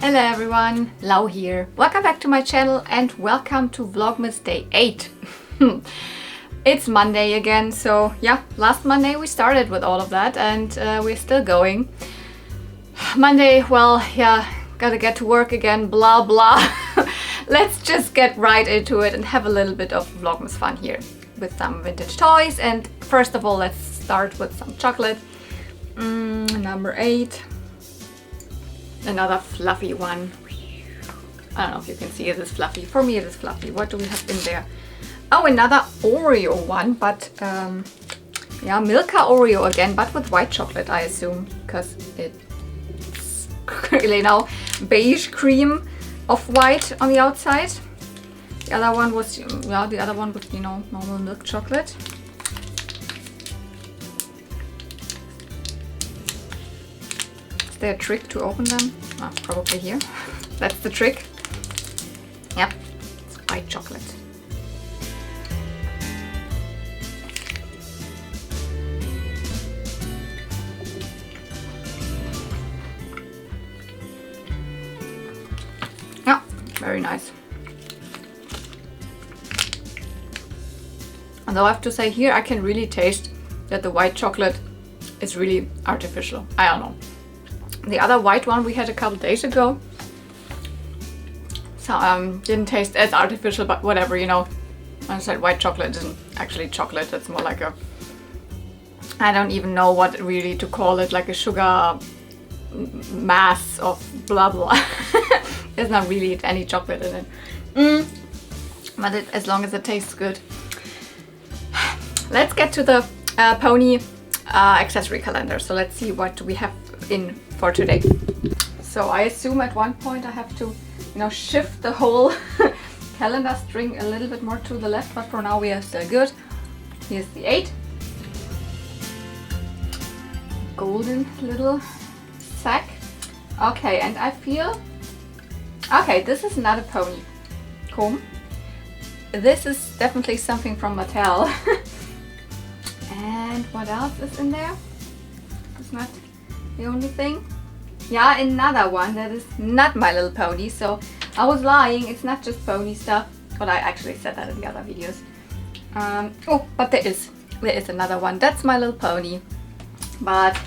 Hello everyone, Lau here. Welcome back to my channel and welcome to Vlogmas Day 8. It's Monday again, so yeah, last Monday we started with all of that and we're still going. Monday, well, yeah, gotta get to work again, blah blah. Let's just get right into it and have a little bit of Vlogmas fun here with some vintage toys. And first of all, let's start with some chocolate. Number 8. Another fluffy one. I don't know if you can see it is fluffy. For me it is fluffy. What do we have in there? Oh, another Oreo one, but yeah, Milka Oreo again, but with white chocolate, I assume, because it's really now beige cream of white on the outside. The other one was, yeah, the other one was, you know, normal milk chocolate. Is there a trick to open them? Oh, probably here. That's the trick. Yep, it's white chocolate. Yeah, very nice. Although I have to say here I can really taste that the white chocolate is really artificial. I don't know. The other white one we had a couple days ago, so didn't taste as artificial, but whatever, you know. I said white chocolate isn't actually chocolate, it's more like a, I don't even know what really to call it, like a sugar mass of blah blah. There's not really any chocolate in it. But as long as it tastes good. Let's get to the pony accessory calendar. So let's see what we have in for today. So I assume at one point I have to, you know, shift the whole calendar string a little bit more to the left, but for now we are still good. Here's the 8. Golden little sack. Okay, and I feel, okay, this is not a pony comb. This is definitely something from Mattel. And what else is in there? It's not the only thing. Yeah, another one that is not My Little Pony. So I was lying, it's not just pony stuff, but I actually said that in the other videos. Oh, but there is another one. That's My Little Pony. But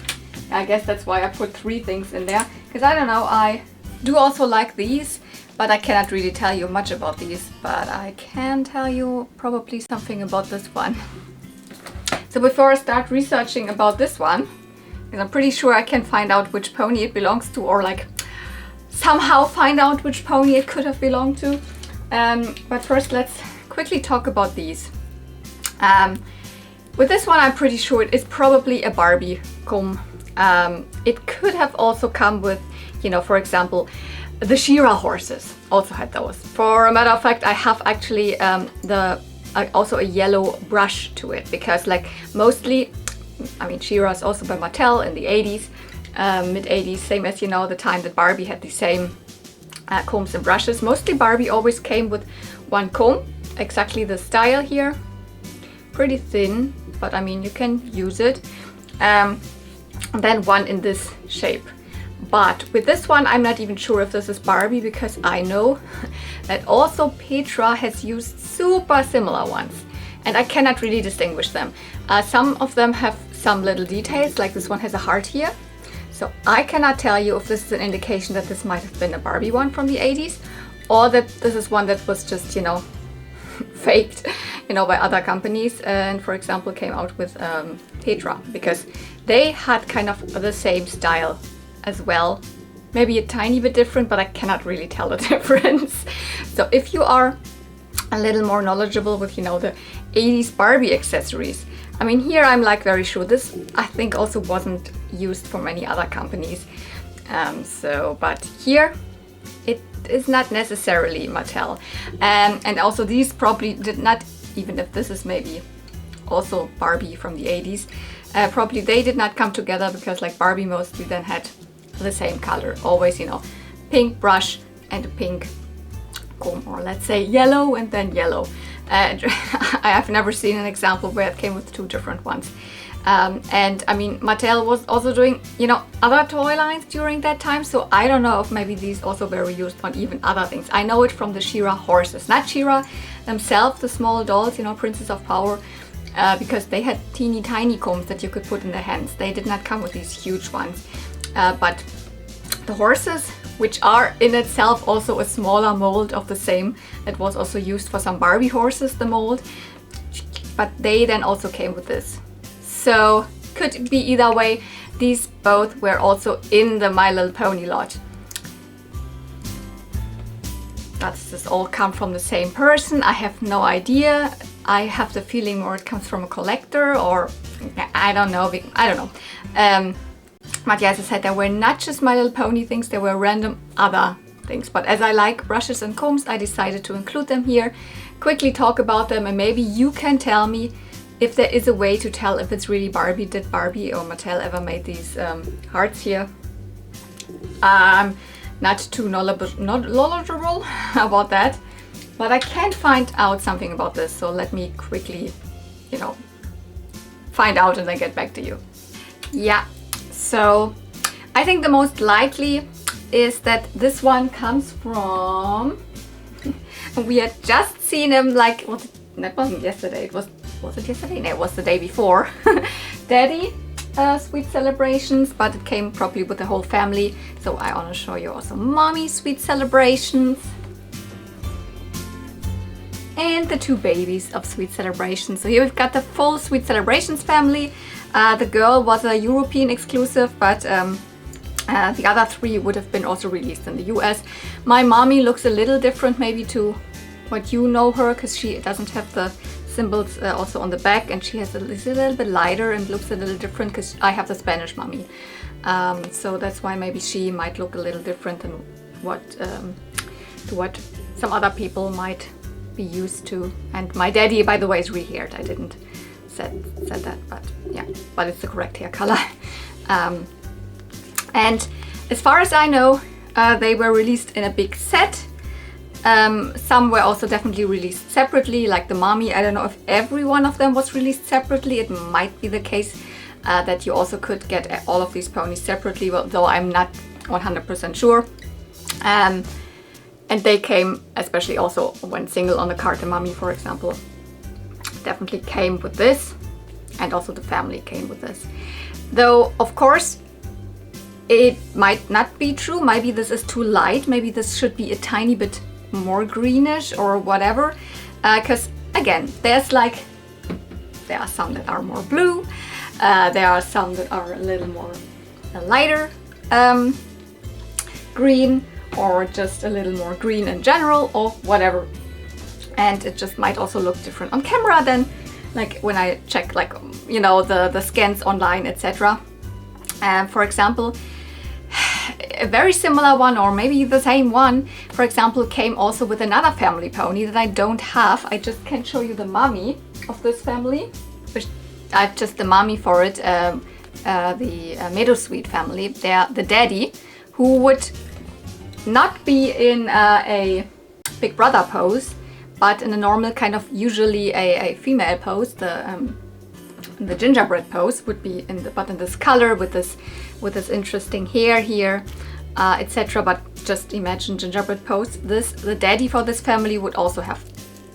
I guess that's why I put 3 things in there, because I don't know, I do also like these, but I cannot really tell you much about these, but I can tell you probably something about this one. So before I start researching about this one, because I'm pretty sure I can find out which pony it belongs to, or like somehow find out which pony it could have belonged to. But first let's quickly talk about these. With this one I'm pretty sure it is probably a Barbie comb. It could have also come with, you know, for example, the She-Ra horses also had those. For a matter of fact, I have actually also a yellow brush to it, because like mostly, I mean, She-Ra is also by Mattel in the 80s, mid-80s, same as, you know, the time that Barbie had the same combs and brushes. Mostly Barbie always came with one comb, exactly the style here. Pretty thin, but I mean, you can use it. And then one in this shape. But with this one, I'm not even sure if this is Barbie, because I know that also Petra has used super similar ones. And I cannot really distinguish them. Some of them have some little details, like this one has a heart here. So I cannot tell you if this is an indication that this might have been a Barbie one from the 80s, or that this is one that was just, you know, faked, you know, by other companies, and for example came out with Petra, because they had kind of the same style as well. Maybe a tiny bit different, but I cannot really tell the difference. So if you are a little more knowledgeable with, you know, the 80s Barbie accessories, I mean, here I'm like very sure this, I think, also wasn't used for many other companies. But here it is not necessarily Mattel. And also these probably did not, even if this is maybe also Barbie from the 80s, probably they did not come together, because like Barbie mostly then had the same color, always, you know, pink brush and a pink comb, or let's say yellow and then yellow. I have never seen an example where it came with 2 different ones. And I mean, Mattel was also doing, you know, other toy lines during that time, so I don't know if maybe these also were used on even other things. I know it from the She-Ra horses, not She-Ra themselves, the small dolls, you know, Princess of Power, because they had teeny tiny combs that you could put in the hands. They did not come with these huge ones. But the horses, which are in itself also a smaller mold of the same, that was also used for some Barbie horses, the mold, but they then also came with this. So could be either way. These both were also in the My Little Pony lot. Does this all come from the same person? I have no idea. I have the feeling more it comes from a collector, or I don't know. But yeah, as I said, there were not just My Little Pony things, there were random other things. But as I like brushes and combs, I decided to include them here, quickly talk about them, and maybe you can tell me if there is a way to tell if it's really Barbie. Did Barbie or Mattel ever made these hearts here? Not too knowledgeable about that, but I can't find out something about this, so let me quickly, you know, find out and then get back to you. Yeah, so I think the most likely is that this one comes from, we had just seen him, like, that wasn't yesterday, was it yesterday? No, it was the day before. Daddy Sweet Celebrations, but it came probably with the whole family. So I want to show you also Mommy Sweet Celebrations. And the two babies of Sweet Celebrations. So here we've got the full Sweet Celebrations family. The girl was a European exclusive, but the other three would have been also released in the US. My mommy looks a little different maybe to what you know her, because she doesn't have the symbols also on the back, and she has a little bit lighter and looks a little different because I have the Spanish mommy. So that's why maybe she might look a little different than what some other people might be used to. And my daddy, by the way, is re-haired. I didn't said that, but yeah, but it's the correct hair color. And as far as I know, they were released in a big set. Some were also definitely released separately, like the mommy. I don't know if every one of them was released separately. It might be the case that you also could get all of these ponies separately, though I'm not 100% sure. And they came, especially also when single on the card, the mommy, for example, definitely came with this, and also the family came with this. Though, of course, it might not be true. Maybe this is too light. Maybe this should be a tiny bit more greenish or whatever, because again, there are some that are more blue, there are some that are a little more lighter green, or just a little more green in general, or whatever. And it just might also look different on camera than like when I check, like, you know, the scans online, etc. For example, a very similar one, or maybe the same one, for example, came also with another family pony that I don't have. I just can't show you the mommy of this family, which I have just the mommy for it, the Meadow Sweet family. They're the daddy, who would not be in a Big Brother pose, but in a normal kind of, usually a female pose. The gingerbread pose would be in this color with this interesting hair here, etc. But just imagine gingerbread pose. The daddy for this family would also have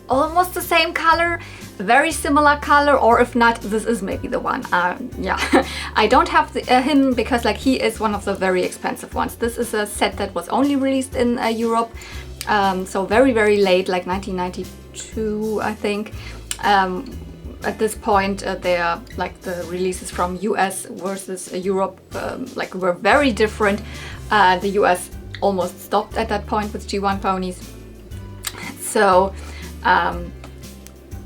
almost the same color, very similar color, or if not, this is maybe the one. Yeah, I don't have him because, like, he is one of the very expensive ones. This is a set that was only released in Europe, so very, very late, like 1992, I think. At this point, they are like the releases from US versus Europe, like, were very different. The US almost stopped at that point with G1 ponies. So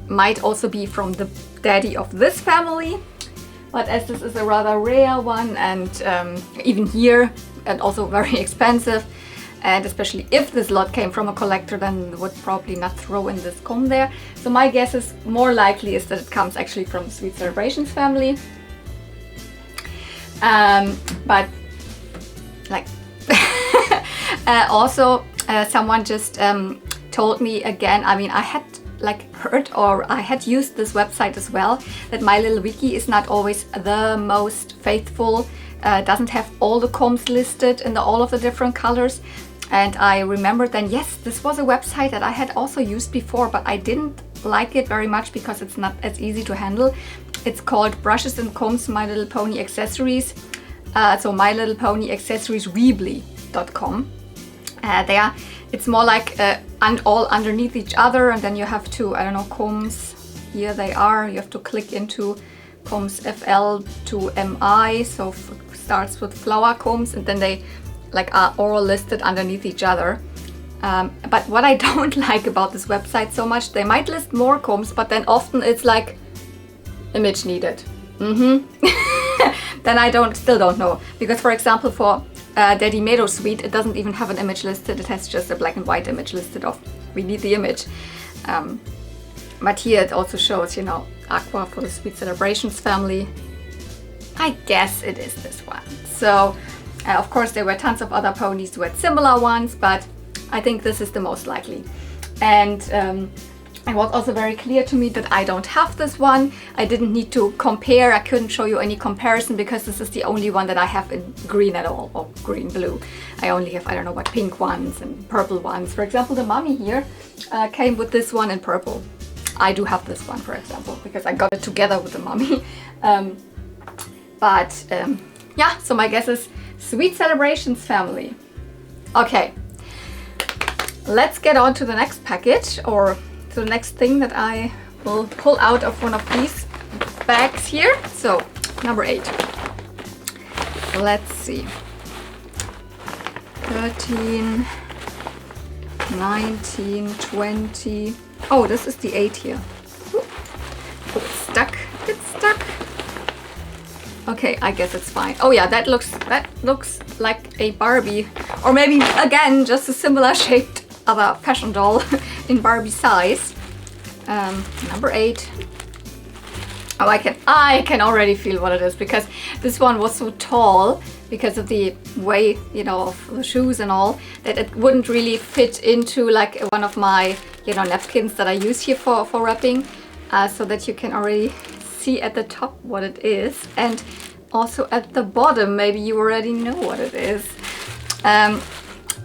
might also be from the daddy of this family. But as this is a rather rare one, and even here, and also very expensive, and especially if this lot came from a collector, then would probably not throw in this comb there. So my guess is more likely is that it comes actually from the Sweet Celebrations family. But like also someone just told me again, I mean, I had like heard, or I had used this website as well, that My Little Wiki is not always the most faithful, doesn't have all the combs listed in all of the different colors. And I remembered then, yes, this was a website that I had also used before, but I didn't like it very much because it's not as easy to handle. It's called Brushes and Combs My Little Pony Accessories. So My Little Pony Accessories Weebly.com. There, it's more like and all underneath each other, and then you have to, I don't know, combs. Here they are. You have to click into combs FL to MI. So starts with flower combs, and then they like are all listed underneath each other. But what I don't like about this website so much, they might list more combs, but then often it's like image needed. Then I still don't know, because for example for Daddy Meadow Sweet, it doesn't even have an image listed. It has just a black and white image listed of we need the image. But here it also shows, you know, Aqua for the Sweet Celebrations family. I guess it is this one. So of course there were tons of other ponies who had similar ones, but I think this is the most likely. And it was also very clear to me that I don't have this one. I didn't need to compare. I couldn't show you any comparison because this is the only one that I have in green at all, or green blue. I only have, I don't know what, pink ones and purple ones. For example, the mummy here came with this one in purple. I do have this one, for example, because I got it together with the mummy. Yeah, so my guess is Sweet Celebrations family. Okay, let's get on to the next package, or the next thing that I will pull out of one of these bags here. So number 8. Let's see. 13, 19, 20. Oh, this is the 8 here. Ooh. Oh, it's stuck. It's stuck. Okay, I guess it's fine. Oh yeah, that looks like a Barbie, or maybe again just a similar shaped other fashion doll in Barbie size. Number 8. Oh, I can already feel what it is, because this one was so tall because of the way, you know, of the shoes and all, that it wouldn't really fit into like one of my, you know, napkins that I use here for wrapping. So that you can already see at the top what it is, and also at the bottom maybe you already know what it is.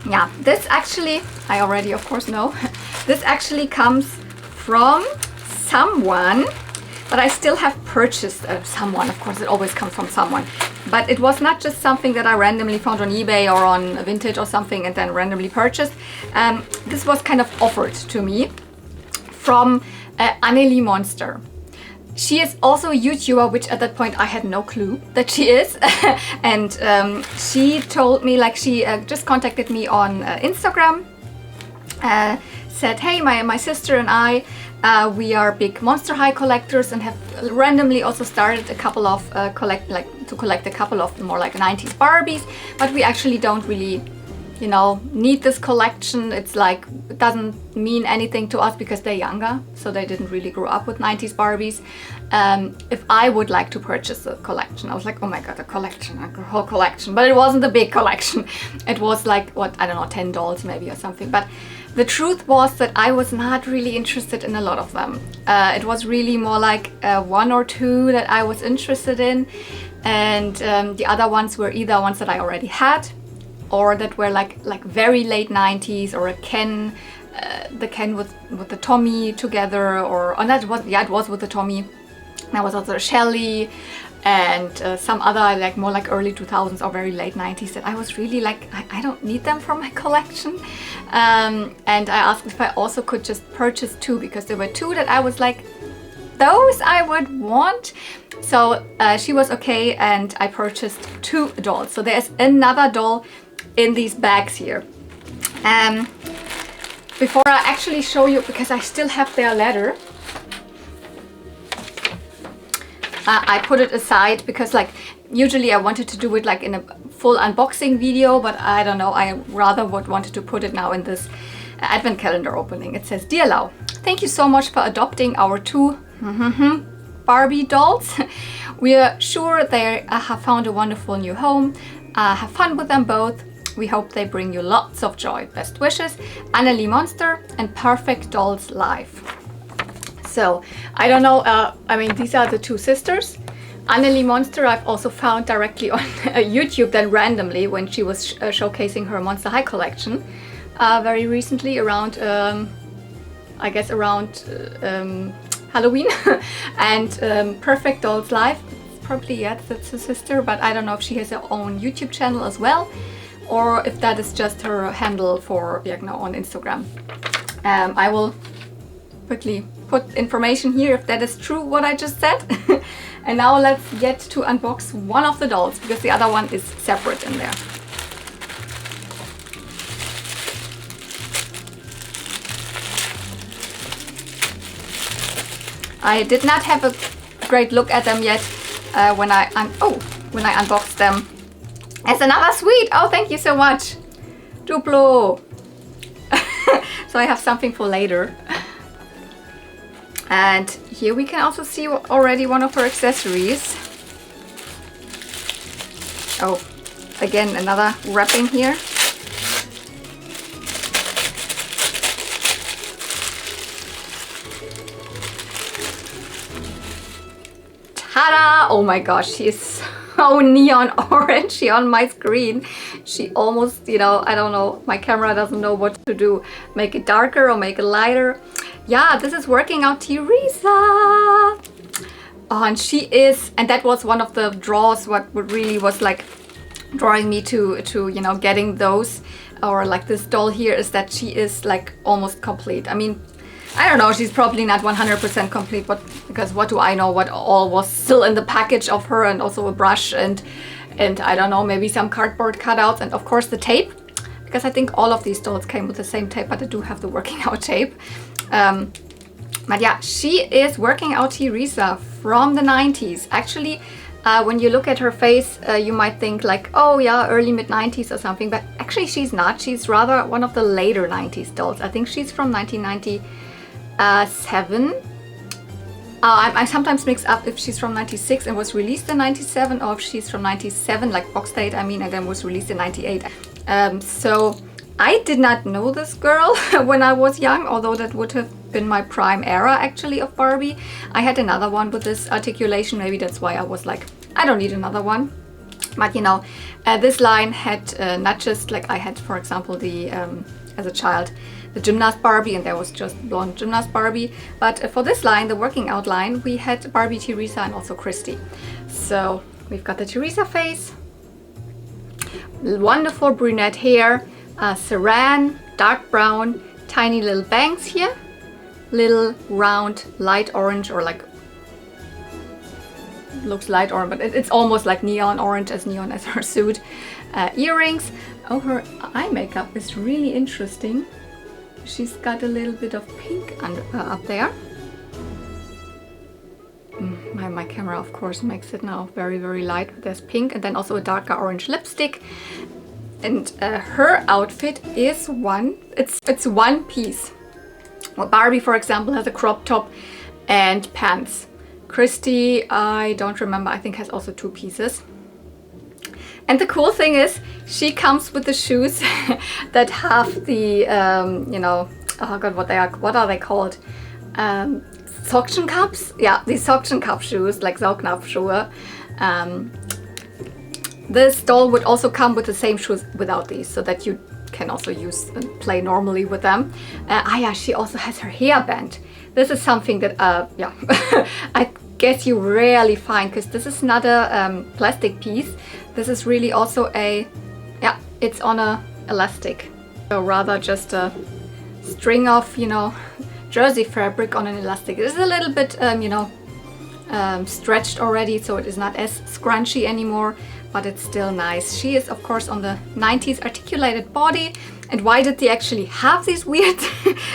Yeah, this actually, I already of course know, this actually comes from someone, but I still have purchased someone, of course it always comes from someone, but it was not just something that I randomly found on eBay or on Vintage or something and then randomly purchased. This was kind of offered to me from Annelie Monster. She is also a YouTuber, which at that point I had no clue that she is. And she told me, like, she just contacted me on Instagram, said, hey, my sister and I, we are big Monster High collectors and have randomly also started a couple of collect a couple of more like 90s Barbies, but we actually don't really, you know, need this collection. It's like, it doesn't mean anything to us because they're younger, so they didn't really grow up with 90s Barbies. If I would like to purchase a collection, I was like, oh my god, a whole collection. But it wasn't a big collection. It was like, what, I don't know, 10 dolls maybe or something. But the truth was that I was not really interested in a lot of them. It was really more like 1 or 2 that I was interested in. And the other ones were either ones that I already had, or that were like very late 90s, or a Ken, the Ken with the Tommy together, or that was, yeah, it was with the Tommy. There was also a Shelly and some other like more like early 2000s or very late 90s that I was really like, I don't need them for my collection. And I asked if I also could just purchase 2, because there were 2 that I was like, those I would want. So she was okay, and I purchased 2 dolls. So there's another doll in these bags here. Before I actually show you, because I still have their letter, I put it aside because like usually I wanted to do it like in a full unboxing video, but I don't know, I rather wanted to put it now in this advent calendar opening. It says, Dear Lau, thank you so much for adopting our 2 Barbie dolls. We are sure they have found a wonderful new home. Have fun with them both. We hope they bring you lots of joy. Best wishes, Annelie Monster and Perfect Dolls Live. So I don't know, I mean, these are the two sisters. Annelie Monster I've also found directly on YouTube, then randomly when she was showcasing her Monster High collection very recently around, I guess around Halloween. And Perfect Dolls Life, probably, yeah, that's her sister, but I don't know if she has her own YouTube channel as well, or if that is just her handle for, you know, on Instagram. I will quickly put information here if that is true what I just said. And now let's get to unbox one of the dolls, because the other one is separate in there. I did not have a great look at them yet when I unboxed them. It's another sweet! Oh, thank you so much! Duplo! So I have something for later. And here we can also see already one of her accessories. Oh, again, another wrapping here. Ta-da! Oh my gosh, she is so neon orange here on my screen. She almost, you know, I don't know, my camera doesn't know what to do. Make it darker or make it lighter. Yeah, this is Working Out Teresa. Oh, and she is, and that was one of the draws, what really was like drawing me to you know, getting those, or like this doll here, is that she is like almost complete. I mean, I don't know, she's probably not 100% complete, but because what do I know what all was still in the package of her, and also a brush and I don't know, maybe some cardboard cutouts, and of course the tape, because I think all of these dolls came with the same tape, but I do have the Working Out tape. But yeah, she is Working Out Teresa from the 90s. Actually, when you look at her face, you might think like, oh yeah, early mid 90s or something, but actually she's not. She's rather one of the later 90s dolls. I think she's from 1997. I sometimes mix up if she's from 96 and was released in 97, or if she's from 97, like box date, I mean, and then was released in 98. So I did not know this girl when I was young, although that would have been my prime era actually of Barbie. I had another one with this articulation, maybe that's why I was like, I don't need another one. But you know, this line had not just like I had, for example, the as a child, the Gymnast Barbie, and there was just blonde Gymnast Barbie. But for this line, the Working Out line, we had Barbie Teresa and also Christy. So we've got the Teresa face, wonderful brunette hair, saran, dark brown, tiny little bangs here, little round light orange, or like looks light orange, but it's almost like neon orange, as neon as her suit. Earrings. Oh, her eye makeup is really interesting. She's got a little bit of pink under, up there. My camera of course makes it now very, very light. There's pink, and then also a darker orange lipstick. And her outfit is it's one piece. Well, Barbie, for example, has a crop top and pants. Christy, I don't remember, I think has also two pieces. And the cool thing is, she comes with the shoes that have the, you know, oh god, what are they called? Suction cups? Yeah, these suction cup shoes, like Saugnapfschuhe. This doll would also come with the same shoes without these, so that you can also use and play normally with them. Yeah, she also has her hairband. This is something that, yeah, I guess you rarely find, because this is not a plastic piece. This is really also a, yeah, it's on a elastic. So rather just a string of, you know, jersey fabric on an elastic. It is a little bit, you know, stretched already, so it is not as scrunchy anymore, but it's still nice. She is of course on the 90s articulated body. And why did they actually have these weird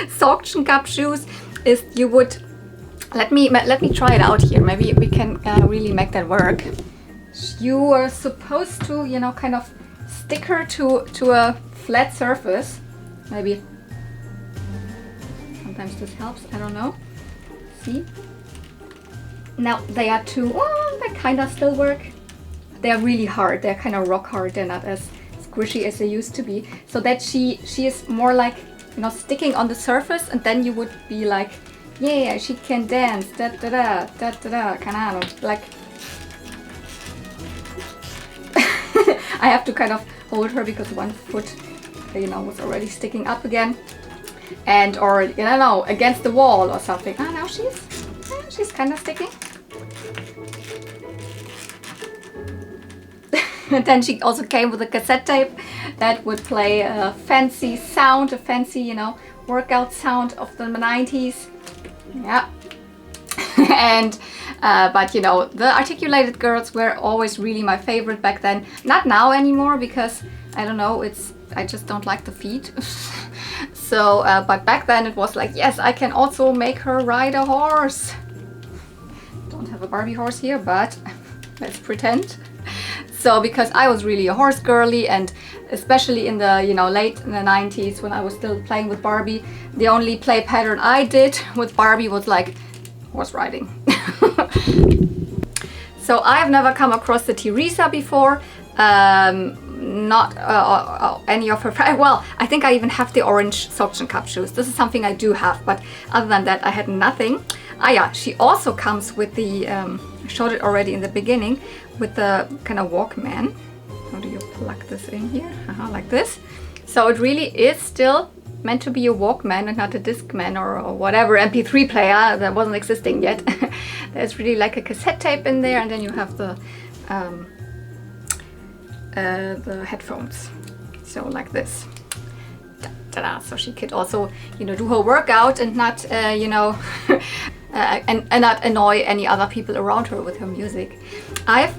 suction cup shoes? Is you would, let me try it out here. Maybe we can really make that work. You are supposed to, you know, kind of stick her to a flat surface. Maybe sometimes this helps, I don't know. See? Now they are too, oh, they kind of still work. They're really hard, they're kind of rock hard, they're not as squishy as they used to be. So that she is more like, you know, sticking on the surface, and then you would be like Yeah, she can dance. Da da da da da da. Keine Ahnung. Like I have to kind of hold her because one foot, you know, was already sticking up again, and or you know, against the wall or something. Ah, now she's kind of sticking. And then she also came with a cassette tape that would play a fancy sound, a fancy, you know, workout sound of the 90s. Yeah. And but you know, the articulated girls were always really my favorite back then. Not now anymore because I don't know, I just don't like the feet. So but back then it was like, yes, I can also make her ride a horse. Don't have a Barbie horse here, but let's pretend. So because I was really a horse girly, and especially in the, you know, late in the 90s when I was still playing with Barbie, the only play pattern I did with Barbie was like horse riding. So I've never come across the Teresa before, not any of her, well, I think I even have the orange suction cup shoes. This is something I do have, but other than that I had nothing. Ah yeah, she also comes with the, I showed it already in the beginning, with the kind of Walkman. How do you plug this in here? Like this. So it really is still meant to be a Walkman and not a Discman or whatever MP3 player that wasn't existing yet. There's really like a cassette tape in there, and then you have the headphones. So like this. Ta-da. So she could also, you know, do her workout and not, you know, and not annoy any other people around her with her music. I've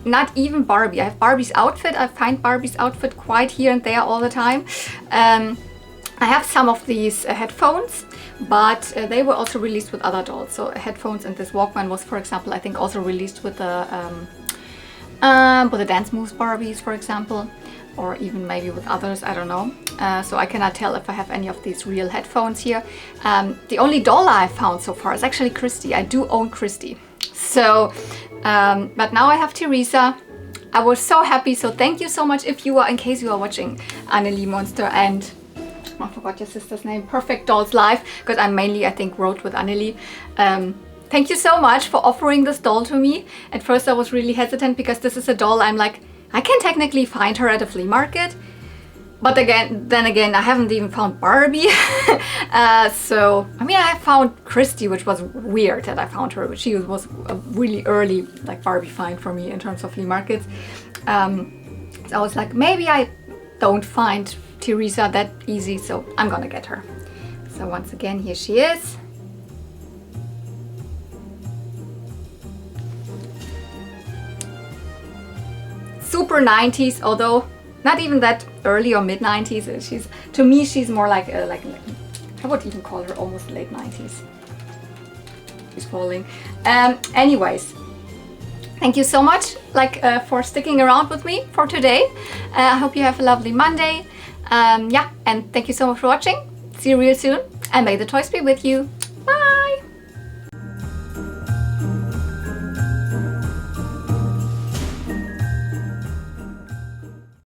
not even Barbie. I have Barbie's outfit. I find Barbie's outfit quite here and there all the time. I have some of these headphones, but they were also released with other dolls. So headphones, and this Walkman was, for example, I think also released with the Dance Moves Barbies, for example, or even maybe with others, I don't know. So I cannot tell if I have any of these real headphones here. The only doll I have found so far is actually Christy. I do own Christy. So, but now I have Teresa. I was so happy, so thank you so much in case you are watching Annelie Monster and I forgot your sister's name, Perfect Dolls Live, because I mainly, I think, wrote with Annelie. Thank you so much for offering this doll to me. At first I was really hesitant because this is a doll I'm like, I can technically find her at a flea market. But then again, I haven't even found Barbie. So, I mean, I found Christy, which was weird that I found her, but she was a really early like Barbie find for me in terms of flea markets. So I was like, maybe I don't find Teresa that easy, so I'm gonna get her. So once again, here she is. Super 90s, although not even that early or mid 90s. She's, to me, she's more like I would even call her almost late 90s. She's falling. Anyways, thank you so much for sticking around with me for today. I hope you have a lovely Monday. Yeah, and thank you so much for watching. See you real soon, and may the toys be with you. Bye!